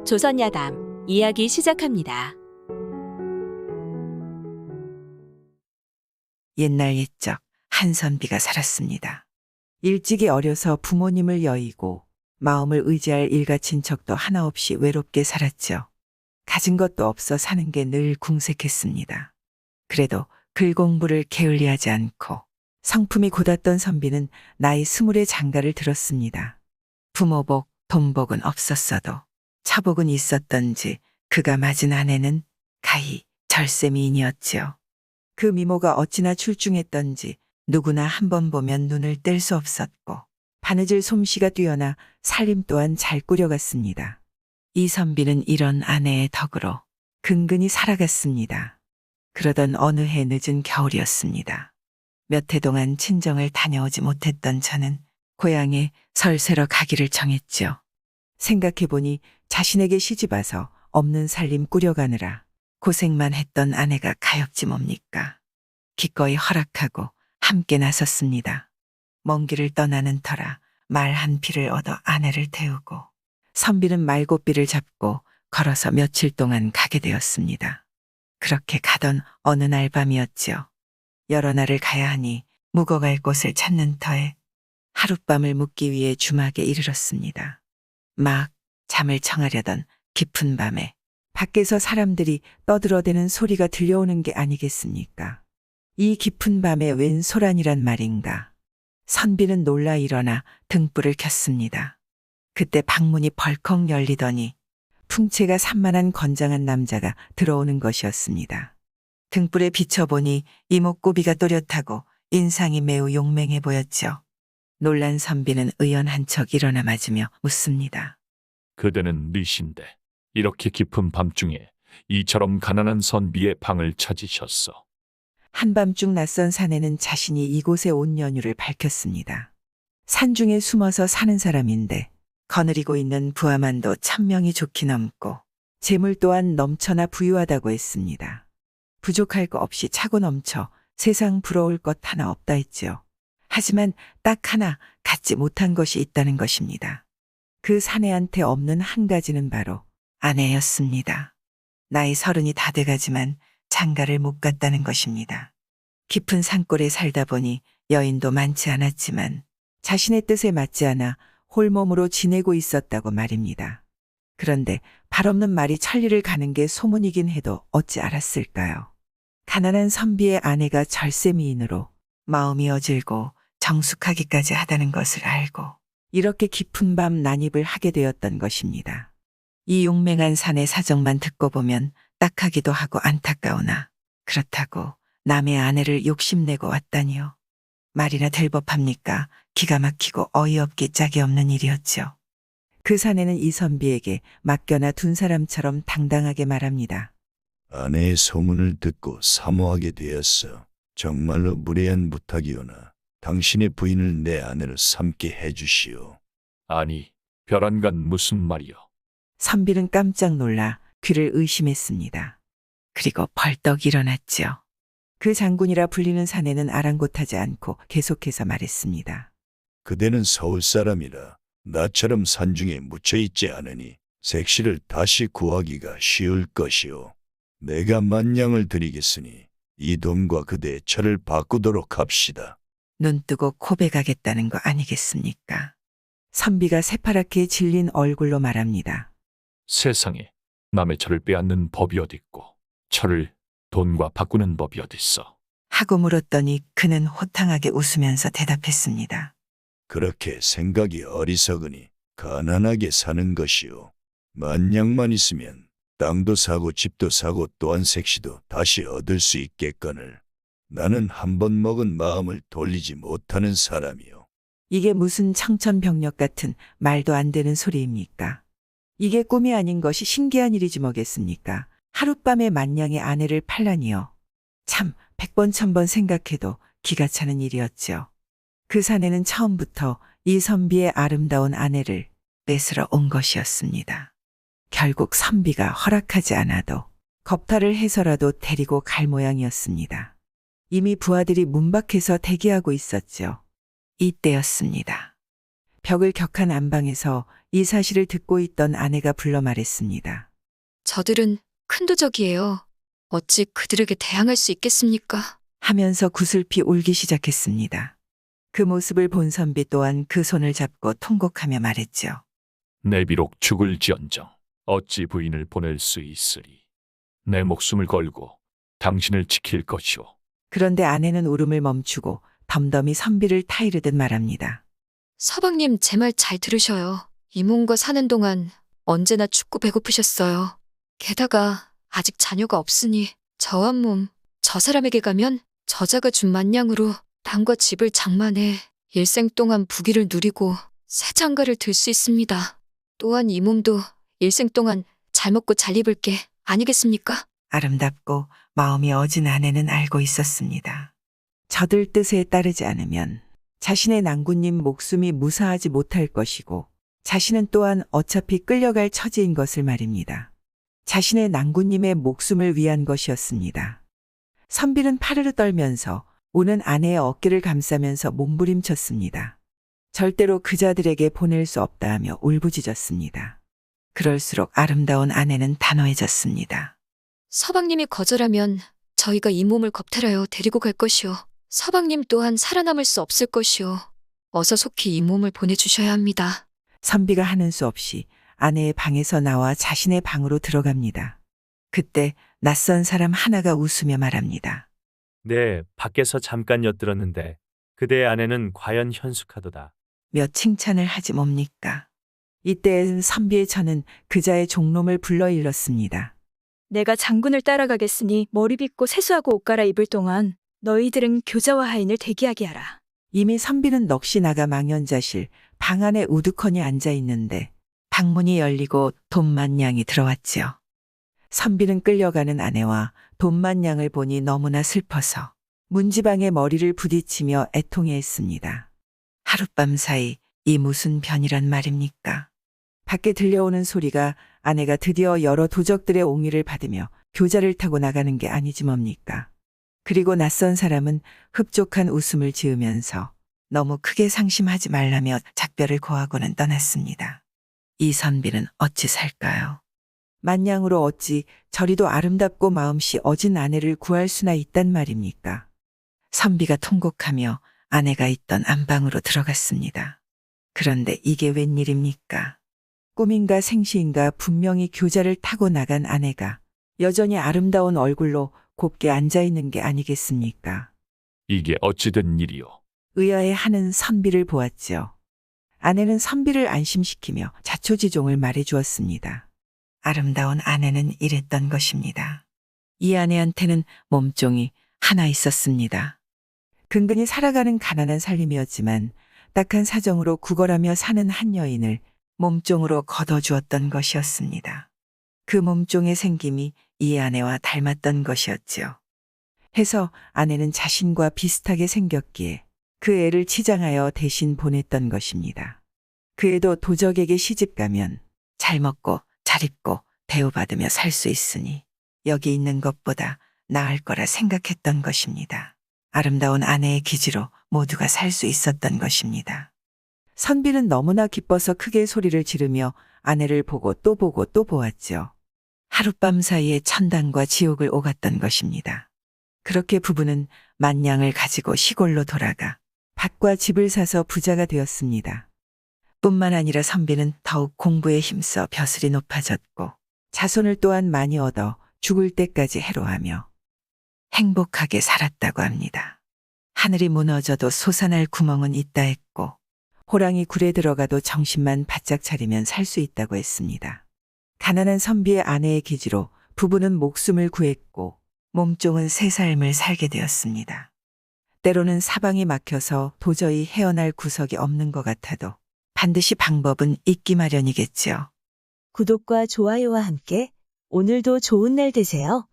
조선야담 이야기 시작합니다. 옛날 옛적 한선비가 살았습니다. 일찍이 어려서 부모님을 여의고 마음을 의지할 일가 친척도 하나 없이 외롭게 살았죠. 가진 것도 없어 사는 게 늘 궁색했습니다. 그래도 글 공부를 게을리하지 않고 성품이 곧았던 선비는 나이 20에 장가를 들었습니다. 부모복, 돈복은 없었어도 차복은 있었던지 그가 맞은 아내는 가히 절세미인이었지요. 그 미모가 어찌나 출중했던지 누구나 한 번 보면 눈을 뗄 수 없었고 바느질 솜씨가 뛰어나 살림 또한 잘 꾸려갔습니다. 이 선비는 이런 아내의 덕으로 근근히 살아갔습니다. 그러던 어느 해 늦은 겨울이었습니다. 몇 해 동안 친정을 다녀오지 못했던 저는 고향에 설새러 가기를 정했죠. 생각해보니 자신에게 시집와서 없는 살림 꾸려가느라 고생만 했던 아내가 가엾지 뭡니까. 기꺼이 허락하고 함께 나섰습니다. 먼 길을 떠나는 터라 말 한 피를 얻어 아내를 태우고 선비는 말고삐를 잡고 걸어서 며칠 동안 가게 되었습니다. 그렇게 가던 어느 날 밤이었지요. 여러 날을 가야 하니 묵어갈 곳을 찾는 터에 하룻밤을 묵기 위해 주막에 이르렀습니다. 막 잠을 청하려던 깊은 밤에 밖에서 사람들이 떠들어대는 소리가 들려오는 게 아니겠습니까? 이 깊은 밤에 웬 소란이란 말인가. 선비는 놀라 일어나 등불을 켰습니다. 그때 방문이 벌컥 열리더니 풍채가 산만한 건장한 남자가 들어오는 것이었습니다. 등불에 비춰보니 이목구비가 또렷하고 인상이 매우 용맹해 보였죠. 놀란 선비는 의연한 척 일어나 맞으며 묻습니다. 그대는 누이신데 이렇게 깊은 밤중에 이처럼 가난한 선비의 방을 찾으셨어. 한밤중 낯선 사내는 자신이 이곳에 온 연유를 밝혔습니다. 산중에 숨어서 사는 사람인데 거느리고 있는 부하만도 1000명이 좋게 넘고 재물 또한 넘쳐나 부유하다고 했습니다. 부족할 거 없이 차고 넘쳐 세상 부러울 것 하나 없다 했지요. 하지만 딱 하나 갖지 못한 것이 있다는 것입니다. 그 사내한테 없는 한 가지는 바로 아내였습니다. 나이 30이 다 돼가지만 장가를 못 갔다는 것입니다. 깊은 산골에 살다 보니 여인도 많지 않았지만 자신의 뜻에 맞지 않아 홀몸으로 지내고 있었다고 말입니다. 그런데 발없는 말이 천리를 가는 게 소문이긴 해도 어찌 알았을까요? 가난한 선비의 아내가 절세미인으로 마음이 어질고 정숙하기까지 하다는 것을 알고 이렇게 깊은 밤 난입을 하게 되었던 것입니다. 이 용맹한 사내 사정만 듣고 보면 딱하기도 하고 안타까우나 그렇다고 남의 아내를 욕심내고 왔다니요. 말이나 될 법합니까? 기가 막히고 어이없기 짝이 없는 일이었죠. 그 사내는 이 선비에게 맡겨놔 둔 사람처럼 당당하게 말합니다. 아내의 소문을 듣고 사모하게 되었어. 정말로 무례한 부탁이오나 당신의 부인을 내 아내로 삼게 해주시오. 아니, 벼란간 무슨 말이여. 선비는 깜짝 놀라 귀를 의심했습니다. 그리고 벌떡 일어났죠. 그 장군이라 불리는 사내는 아랑곳하지 않고 계속해서 말했습니다. 그대는 서울 사람이라 나처럼 산중에 묻혀있지 않으니 색시를 다시 구하기가 쉬울 것이오. 내가 만냥을 드리겠으니 이 돈과 그대의 철을 바꾸도록 합시다. 눈뜨고 고백하겠다는 거 아니겠습니까? 선비가 새파랗게 질린 얼굴로 말합니다. 세상에 남의 철을 빼앗는 법이 어딨고 철을 돈과 바꾸는 법이 어딨어. 하고 물었더니 그는 호탕하게 웃으면서 대답했습니다. 그렇게 생각이 어리석으니 가난하게 사는 것이오. 만냥만 있으면 땅도 사고 집도 사고 또한 색시도 다시 얻을 수 있겠거늘. 나는 한 번 먹은 마음을 돌리지 못하는 사람이오. 이게 무슨 청천벽력 같은 말도 안 되는 소리입니까? 이게 꿈이 아닌 것이 신기한 일이지 뭐겠습니까? 하룻밤에 만냥의 아내를 팔라니요. 참 100번 1000번 생각해도 기가 차는 일이었죠. 그 사내는 처음부터 이 선비의 아름다운 아내를 뺏으러 온 것이었습니다. 결국 선비가 허락하지 않아도 겁탈을 해서라도 데리고 갈 모양이었습니다. 이미 부하들이 문 밖에서 대기하고 있었죠. 이때였습니다. 벽을 격한 안방에서 이 사실을 듣고 있던 아내가 불러 말했습니다. 저들은 큰 도적이에요. 어찌 그들에게 대항할 수 있겠습니까? 하면서 구슬피 울기 시작했습니다. 그 모습을 본 선비 또한 그 손을 잡고 통곡하며 말했죠. 내 비록 죽을지언정 어찌 부인을 보낼 수 있으리. 내 목숨을 걸고 당신을 지킬 것이오. 그런데 아내는 울음을 멈추고 덤덤히 선비를 타이르듯 말합니다. 서방님 제 말 잘 들으셔요. 이몸과 사는 동안 언제나 춥고 배고프셨어요. 게다가 아직 자녀가 없으니 저 한 몸, 저 사람에게 가면 저자가 준 만냥으로 땅과 집을 장만해 일생 동안 부귀를 누리고 새 장가를 들 수 있습니다. 또한 이 몸도 일생 동안 잘 먹고 잘 입을 게 아니겠습니까? 아름답고 마음이 어진 아내는 알고 있었습니다. 저들 뜻에 따르지 않으면 자신의 낭군님 목숨이 무사하지 못할 것이고 자신은 또한 어차피 끌려갈 처지인 것을 말입니다. 자신의 낭군님의 목숨을 위한 것이었습니다. 선비는 파르르 떨면서 우는 아내의 어깨를 감싸면서 몸부림쳤습니다. 절대로 그자들에게 보낼 수 없다하며 울부짖었습니다. 그럴수록 아름다운 아내는 단호해졌습니다. 서방님이 거절하면 저희가 이 몸을 겁탈하여 데리고 갈 것이오. 서방님 또한 살아남을 수 없을 것이오. 어서 속히 이 몸을 보내주셔야 합니다. 선비가 하는 수 없이 아내의 방에서 나와 자신의 방으로 들어갑니다. 그때 낯선 사람 하나가 웃으며 말합니다. 네, 밖에서 잠깐 엿들었는데 그대의 아내는 과연 현숙하도다. 몇 칭찬을 하지 뭡니까? 이때 선비의 저는 그자의 종놈을 불러 일렀습니다. 내가 장군을 따라가겠으니 머리 빗고 세수하고 옷 갈아입을 동안 너희들은 교자와 하인을 대기하게 하라. 이미 선비는 넋이 나가 망연자실 방 안에 우두커니 앉아 있는데 방문이 열리고 돈만냥이 들어왔지요. 선비는 끌려가는 아내와 돈만냥을 보니 너무나 슬퍼서 문지방에 머리를 부딪히며 애통해했습니다. 하룻밤 사이 이 무슨 변이란 말입니까? 밖에 들려오는 소리가 아내가 드디어 여러 도적들의 옹의를 받으며 교자를 타고 나가는 게 아니지 뭡니까? 그리고 낯선 사람은 흡족한 웃음을 지으면서 너무 크게 상심하지 말라며 작별을 고하고는 떠났습니다. 이 선비는 어찌 살까요? 만냥으로 어찌 저리도 아름답고 마음씨 어진 아내를 구할 수나 있단 말입니까? 선비가 통곡하며 아내가 있던 안방으로 들어갔습니다. 그런데 이게 웬일입니까? 꿈인가 생시인가 분명히 교자를 타고 나간 아내가 여전히 아름다운 얼굴로 곱게 앉아있는 게 아니겠습니까? 이게 어찌된 일이오. 의아해하는 선비를 보았지요. 아내는 선비를 안심시키며 자초지종을 말해주었습니다. 아름다운 아내는 이랬던 것입니다. 이 아내한테는 몸종이 하나 있었습니다. 근근히 살아가는 가난한 살림이었지만 딱한 사정으로 구걸하며 사는 한 여인을 몸종으로 거둬주었던 것이었습니다. 그 몸종의 생김이 이 아내와 닮았던 것이었지요. 해서 아내는 자신과 비슷하게 생겼기에 그 애를 치장하여 대신 보냈던 것입니다. 그 애도 도적에게 시집가면 잘 먹고 잘 입고 대우받으며 살 수 있으니 여기 있는 것보다 나을 거라 생각했던 것입니다. 아름다운 아내의 기지로 모두가 살 수 있었던 것입니다. 선비는 너무나 기뻐서 크게 소리를 지르며 아내를 보고 또 보았죠. 하룻밤 사이에 천당과 지옥을 오갔던 것입니다. 그렇게 부부는 만냥을 가지고 시골로 돌아가 밭과 집을 사서 부자가 되었습니다. 뿐만 아니라 선비는 더욱 공부에 힘써 벼슬이 높아졌고 자손을 또한 많이 얻어 죽을 때까지 해로하며 행복하게 살았다고 합니다. 하늘이 무너져도 솟아날 구멍은 있다 했고 호랑이 굴에 들어가도 정신만 바짝 차리면 살 수 있다고 했습니다. 가난한 선비의 아내의 기지로 부부는 목숨을 구했고 몸종은 새 삶을 살게 되었습니다. 때로는 사방이 막혀서 도저히 헤어날 구석이 없는 것 같아도 반드시 방법은 있기 마련이겠지요. 구독과 좋아요와 함께 오늘도 좋은 날 되세요.